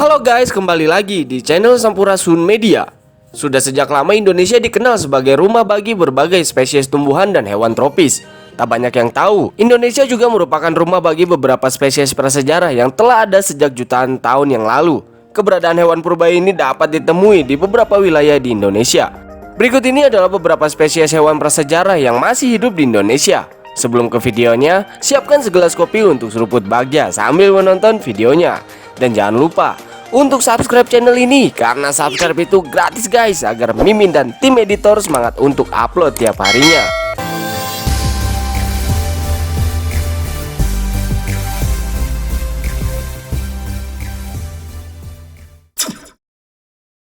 Halo guys, kembali lagi di channel Sampurasun Media. Sudah sejak lama Indonesia dikenal sebagai rumah bagi berbagai spesies tumbuhan dan hewan tropis. Tak banyak yang tahu, Indonesia juga merupakan rumah bagi beberapa spesies prasejarah yang telah ada sejak jutaan tahun yang lalu. Keberadaan hewan purba ini dapat ditemui di beberapa wilayah di Indonesia. Berikut ini adalah beberapa spesies hewan prasejarah yang masih hidup di Indonesia. Sebelum ke videonya, siapkan segelas kopi untuk seruput bahagia sambil menonton videonya. Dan jangan lupa untuk subscribe channel ini, karena subscribe itu gratis guys, agar Mimin dan tim editor semangat untuk upload tiap harinya.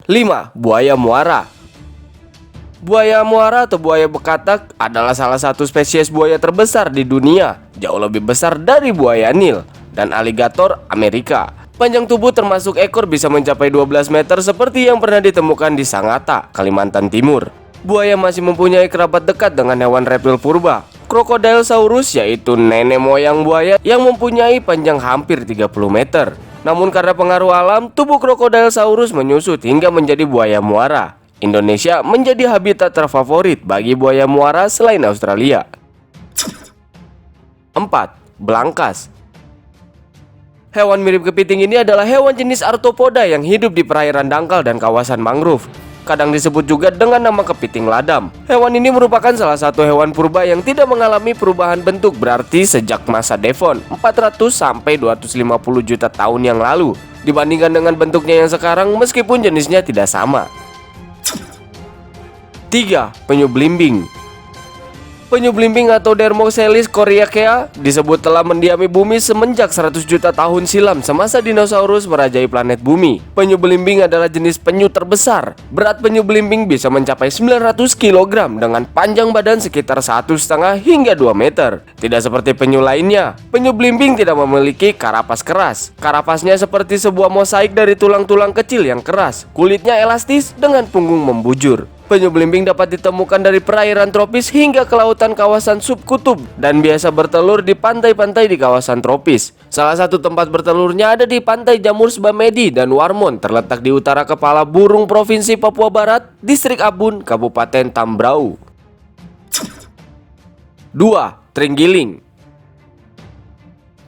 Lima, buaya muara. Buaya muara atau buaya bekatak adalah salah satu spesies buaya terbesar di dunia, jauh lebih besar dari buaya Nil dan aligator Amerika. Panjang tubuh termasuk ekor bisa mencapai 12 meter seperti yang pernah ditemukan di Sangatta, Kalimantan Timur. Buaya masih mempunyai kerabat dekat dengan hewan reptil purba, Crocodilosaurus, yaitu nenek moyang buaya yang mempunyai panjang hampir 30 meter. Namun karena pengaruh alam, tubuh Crocodilosaurus menyusut hingga menjadi buaya muara. Indonesia menjadi habitat terfavorit bagi buaya muara selain Australia. 4. Belangkas. Hewan mirip kepiting ini adalah hewan jenis arthropoda yang hidup di perairan dangkal dan kawasan mangrove. Kadang disebut juga dengan nama kepiting ladam. Hewan ini merupakan salah satu hewan purba yang tidak mengalami perubahan bentuk berarti sejak masa Devon 400 sampai 250 juta tahun yang lalu, dibandingkan dengan bentuknya yang sekarang meskipun jenisnya tidak sama. 3. Penyu belimbing. Penyu belimbing atau Dermocelis coriacea disebut telah mendiami bumi semenjak 100 juta tahun silam semasa dinosaurus merajai planet bumi. Penyu belimbing adalah jenis penyu terbesar. Berat penyu belimbing bisa mencapai 900 kg dengan panjang badan sekitar 1,5 hingga 2 meter. Tidak seperti penyu lainnya, penyu belimbing tidak memiliki karapas keras. Karapasnya seperti sebuah mosaik dari tulang-tulang kecil yang keras. Kulitnya elastis dengan punggung membujur. Penyu belimbing dapat ditemukan dari perairan tropis hingga ke lautan kawasan subkutub dan biasa bertelur di pantai-pantai di kawasan tropis. Salah satu tempat bertelurnya ada di pantai Jamur Sebamedi dan Warmon, terletak di utara kepala burung Provinsi Papua Barat, Distrik Abun, Kabupaten Tambrau. 2. Terenggiling.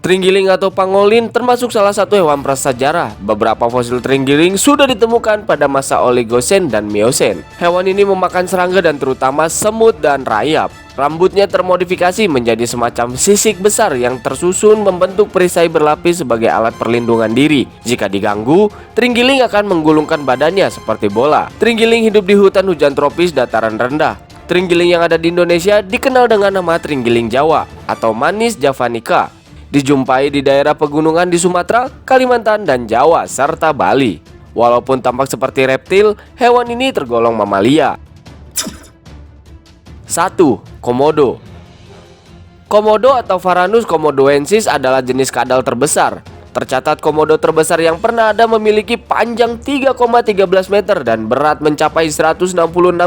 Terenggiling atau pangolin termasuk salah satu hewan prasejarah. Beberapa fosil terenggiling sudah ditemukan pada masa Oligosen dan Miosen. Hewan ini memakan serangga dan terutama semut dan rayap. Rambutnya termodifikasi menjadi semacam sisik besar yang tersusun membentuk perisai berlapis sebagai alat perlindungan diri. Jika diganggu, terenggiling akan menggulungkan badannya seperti bola. Terenggiling hidup di hutan hujan tropis dataran rendah. Terenggiling yang ada di Indonesia dikenal dengan nama terenggiling Jawa atau Manis javanica. Dijumpai di daerah pegunungan di Sumatera, Kalimantan, dan Jawa, serta Bali. Walaupun tampak seperti reptil, hewan ini tergolong mamalia. 1. Komodo. Komodo atau Varanus komodoensis adalah jenis kadal terbesar. Tercatat komodo terbesar yang pernah ada memiliki panjang 3,13 meter dan berat mencapai 166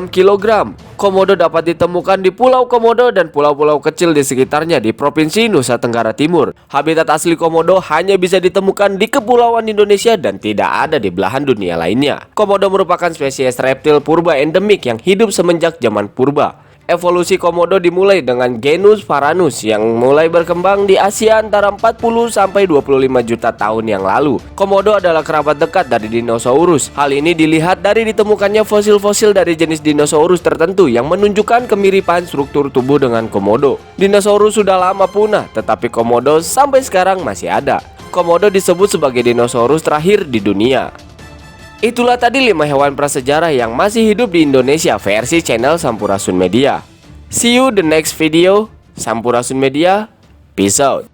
kg. Komodo dapat ditemukan di Pulau Komodo dan pulau-pulau kecil di sekitarnya di Provinsi Nusa Tenggara Timur. Habitat asli komodo hanya bisa ditemukan di kepulauan Indonesia dan tidak ada di belahan dunia lainnya. Komodo merupakan spesies reptil purba endemik yang hidup semenjak zaman purba. Evolusi komodo dimulai dengan genus Varanus yang mulai berkembang di Asia antara 40 sampai 25 juta tahun yang lalu. Komodo adalah kerabat dekat dari dinosaurus. Hal ini dilihat dari ditemukannya fosil-fosil dari jenis dinosaurus tertentu yang menunjukkan kemiripan struktur tubuh dengan komodo. Dinosaurus sudah lama punah, tetapi komodo sampai sekarang masih ada. Komodo disebut sebagai dinosaurus terakhir di dunia. Itulah tadi 5 hewan prasejarah yang masih hidup di Indonesia versi channel Sampurasun Media. See you the next video. Sampurasun Media, peace out.